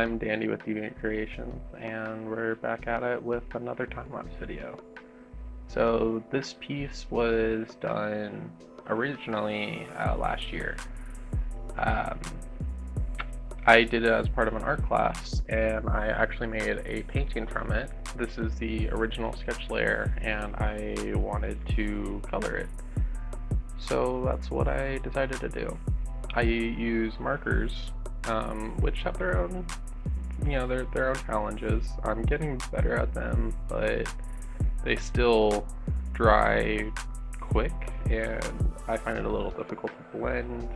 I'm Dandy with Deviant Creations, and we're back at it with another time-lapse video. So this piece was done originally last year. Um, I did it as part of an art class, and I actually made a painting from it. This is the original sketch layer, and I wanted to color it. So that's what I decided to do. I use markers, which have their own, their own challenges. I'm getting better at them, but they still dry quick, and I find it a little difficult to blend.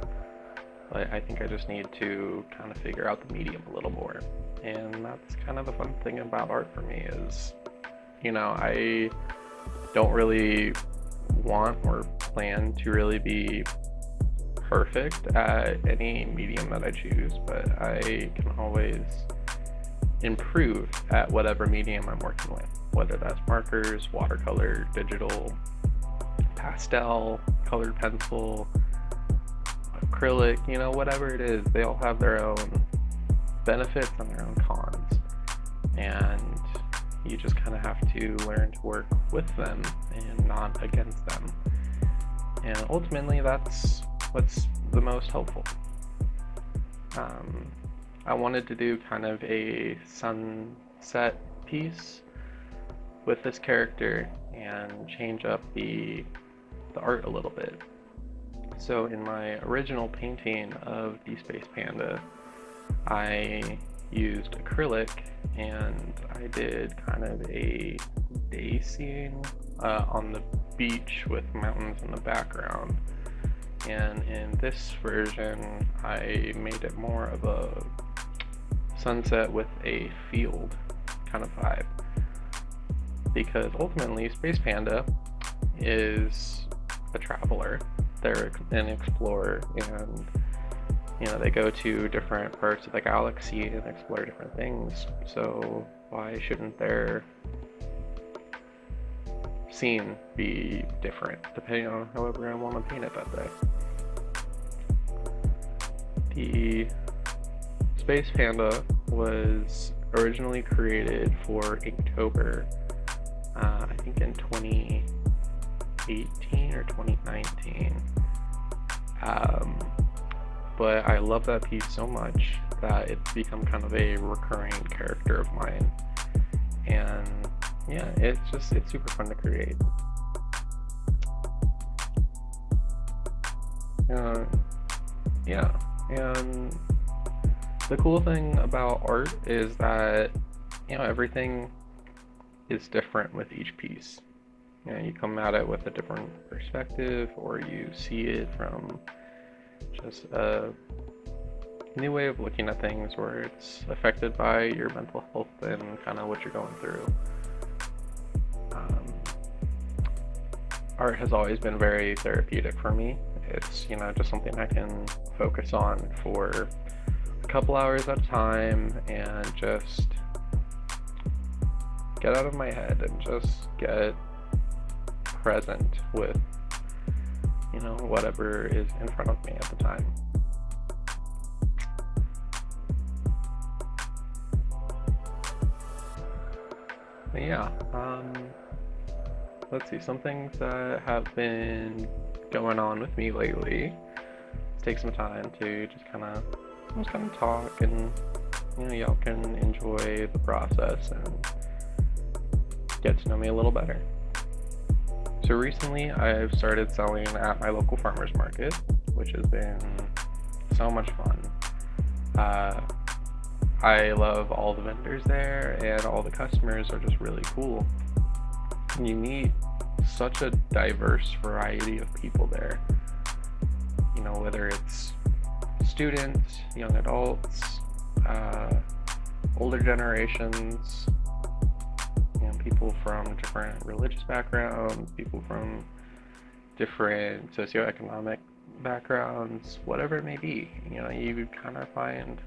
But I think I just need to kind of figure out the medium a little more, and that's kind of the fun thing about art for me is, I don't really want or plan to really be perfect at any medium that I choose, but I can always improve at whatever medium I'm working with, whether that's markers, watercolor, digital, pastel, colored pencil, acrylic, whatever it is. They all have their own benefits and their own cons, and you just kind of have to learn to work with them and not against them, and ultimately that's what's the most helpful. I wanted to do kind of a sunset piece with this character and change up the art a little bit. So in my original painting of the Space Panda, I used acrylic, and I did kind of a day scene on the beach with mountains in the background. And in this version, I made it more of a sunset with a field kind of vibe, because ultimately Space Panda is a traveler. They're an explorer, and they go to different parts of the galaxy and explore different things. So why shouldn't their scene be different depending on however I want to paint it that day? The Space Panda was originally created for Inktober, I think in 2018 or 2019. But I love that piece so much that it's become kind of a recurring character of mine. And yeah, it's super fun to create. Yeah, and the cool thing about art is that, everything is different with each piece. You come at it with a different perspective, or you see it from just a new way of looking at things, where it's affected by your mental health and kind of what you're going through. Art has always been very therapeutic for me. It's, just something I can focus on for a couple hours at a time and just get out of my head and just get present with, whatever is in front of me at the time. But yeah, let's see, some things that have been going on with me lately. Let's take some time to just kind of talk, and y'all can enjoy the process and get to know me a little better. So recently I've started selling at my local farmers market, which has been so much fun. I love all the vendors there, and all the customers are just really cool. You meet such a diverse variety of people there, whether it's students, young adults, older generations, people from different religious backgrounds, people from different socioeconomic backgrounds, whatever it may be. You kind of find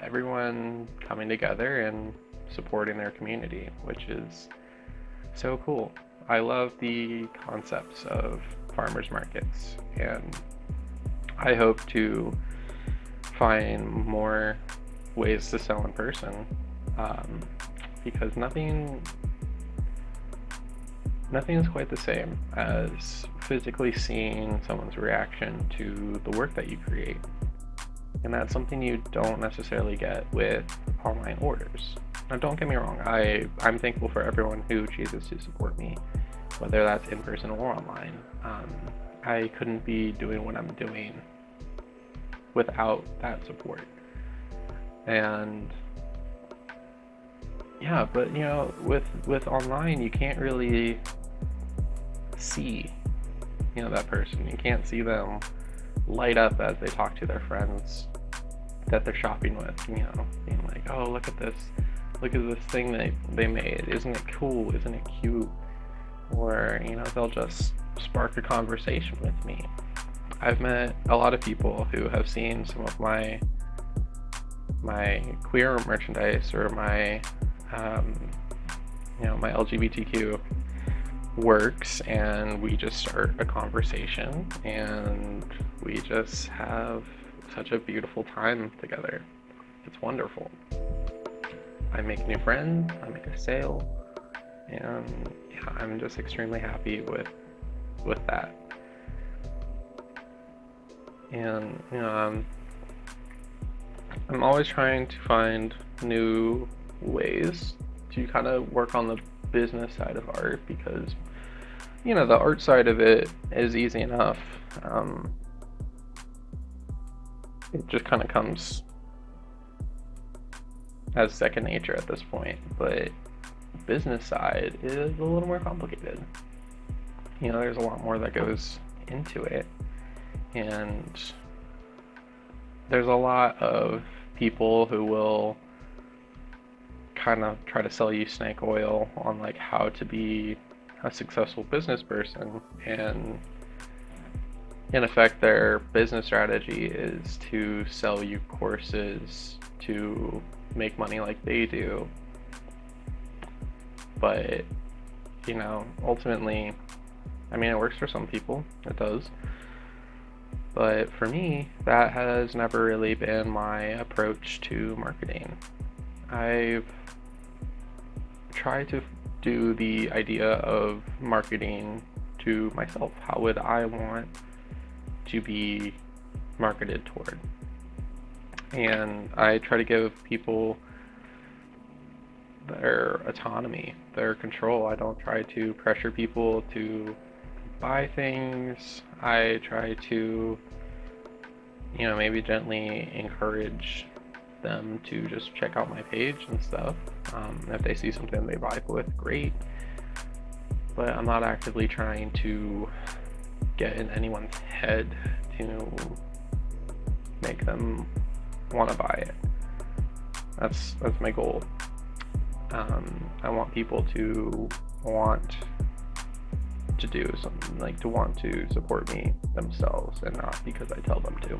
everyone coming together and supporting their community, which is so cool. I love the concepts of farmers markets, and I hope to find more ways to sell in person, because nothing is quite the same as physically seeing someone's reaction to the work that you create. And that's something you don't necessarily get with online orders. Now, don't get me wrong, I'm thankful for everyone who chooses to support me, whether that's in person or online. I couldn't be doing what I'm doing without that support. And yeah, but you know, with online, you can't really see, you know, that person. You can't see them light up as they talk to their friends that they're shopping with, you know, being like, oh, look at this thing that they made, isn't it cool, isn't it cute? Or, you know, they'll just spark a conversation with me. I've met a lot of people who have seen some of my queer merchandise or my you know, my LGBTQ works, and we just start a conversation and we just have such a beautiful time together. It's wonderful. I make new friends, I make a sale, and yeah, I'm just extremely happy with that. And you know, I'm always trying to find new ways to kind of work on the business side of art, because you know, the art side of it is easy enough. It just kind of comes as second nature at this point, but business side is a little more complicated. You know, there's a lot more that goes into it, and there's a lot of people who will kind of try to sell you snake oil on like how to be a successful business person, and in effect their business strategy is to sell you courses to make money like they do. But you know, ultimately, I mean, it works for some people, it does, but for me, that has never really been my approach to marketing. I've tried to do the idea of marketing to myself. How would I want to be marketed toward? And I try to give people their autonomy, their control. I don't try to pressure people to buy things. I try to, you know, maybe gently encourage them to just check out my page and stuff. If they see something they vibe with, great. But I'm not actively trying to get in anyone's head to make them want to buy it. That's my goal. I want people to want to do something, like to want to support me themselves, and not because I tell them to.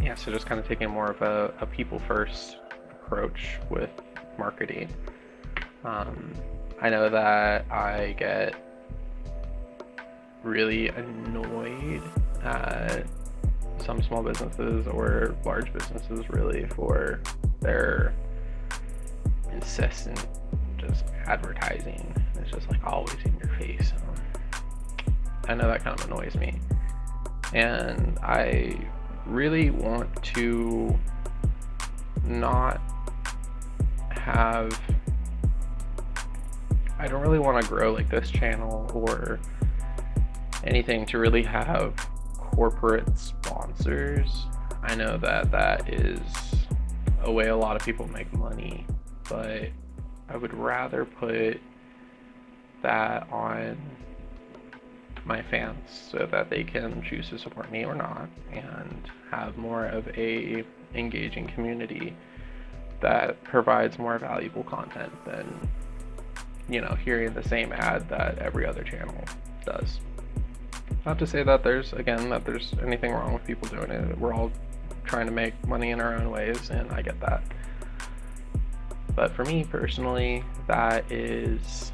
Yeah, so just kind of taking more of a people first approach with marketing. I know that I get really annoyed at some small businesses or large businesses really for their incessant just advertising. It's just like always in your face. I know that kind of annoys me, and I really want to not have, I don't really want to grow like this channel or anything to really have corporate sponsors. I know that that is a way a lot of people make money, but I would rather put that on my fans so that they can choose to support me or not, and have more of a engaging community that provides more valuable content than, you know, hearing the same ad that every other channel does. Not to say that there's anything wrong with people doing it. We're all trying to make money in our own ways, and I get that. But for me personally, that is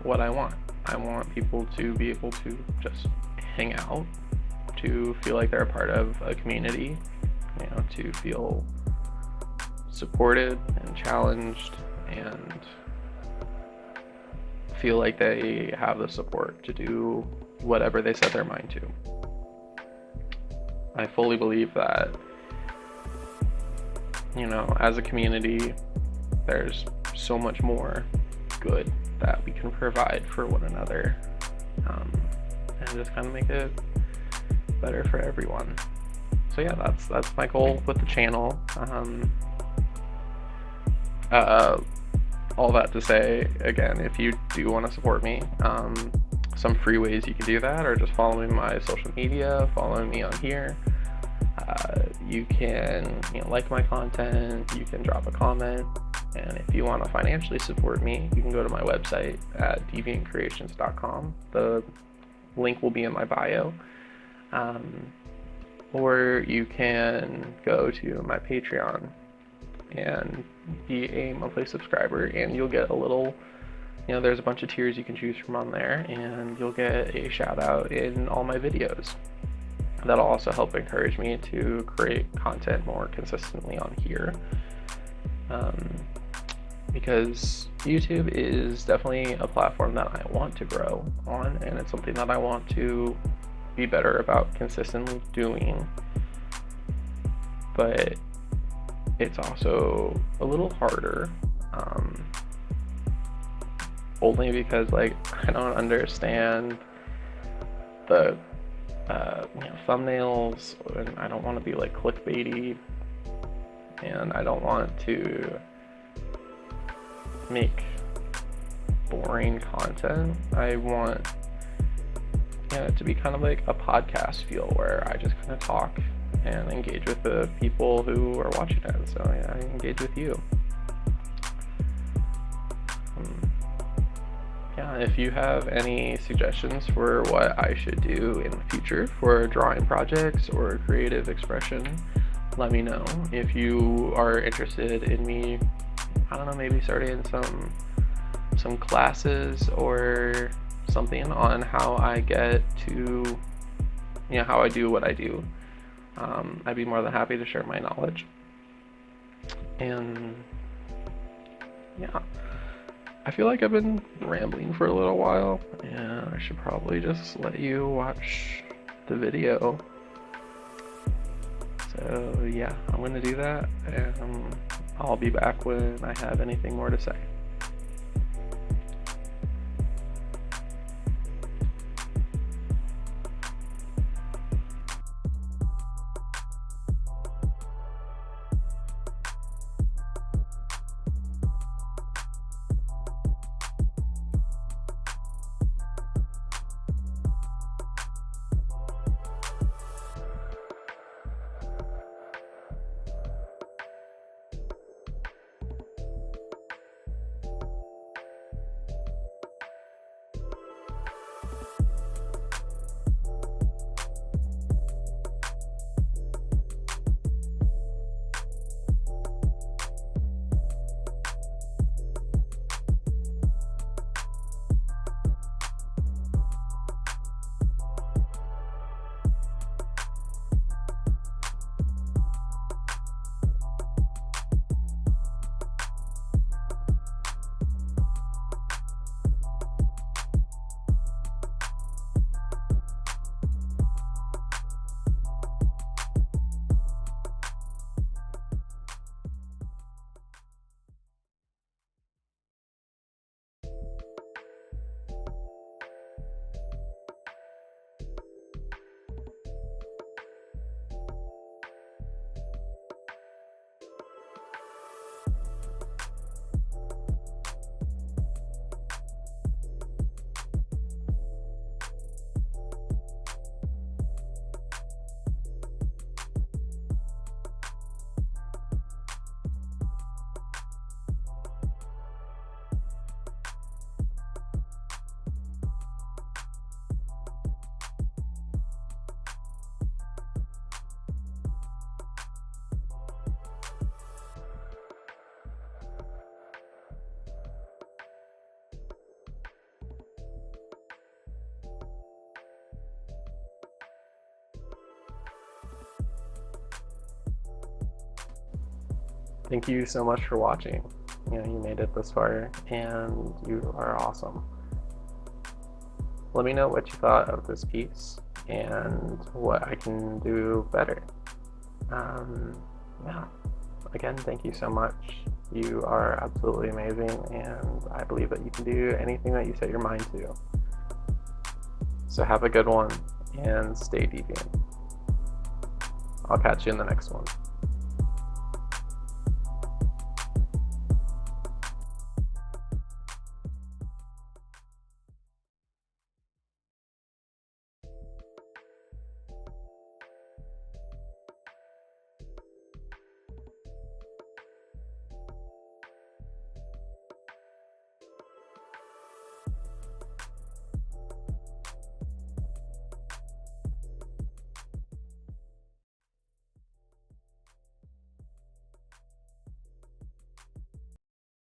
what I want. I want people to be able to just hang out, to feel like they're a part of a community, to feel supported and challenged and feel like they have the support to do whatever they set their mind to. I fully believe that, as a community, there's so much more good that we can provide for one another, and just kind of make it better for everyone. So yeah, that's my goal with the channel. All that to say, again, if you do want to support me, some free ways you can do that are just following my social media, following me on here. You can like my content, you can drop a comment, and if you want to financially support me, you can go to my website at deviantcreations.com. The link will be in my bio. Or you can go to my Patreon and be a monthly subscriber, and you'll get a little, there's a bunch of tiers you can choose from on there, and you'll get a shout out in all my videos. That'll also help encourage me to create content more consistently on here. Because YouTube is definitely a platform that I want to grow on, and it's something that I want to be better about consistently doing. But it's also a little harder, only because I don't understand the thumbnails, and I don't want to be clickbaity, and I don't want to make boring content. I want it to be kind of like a podcast feel, where I just kind of talk and engage with the people who are watching it. So I engage with you. If you have any suggestions for what I should do in the future for drawing projects or creative expression, let me know. If you are interested in me, maybe starting some classes or something on how I get to, how I do what I do, I'd be more than happy to share my knowledge. And yeah, I feel like I've been rambling for a little while, and I should probably just let you watch the video. So yeah, I'm gonna do that, and I'll be back when I have anything more to say. thank you so much for watching. You know, you made it this far, and you are awesome. Let me know what you thought of this piece and what I can do better. Yeah, again, thank you so much. You are absolutely amazing, and I believe that you can do anything that you set your mind to. So have a good one, and stay deviant. I'll catch you in the next one.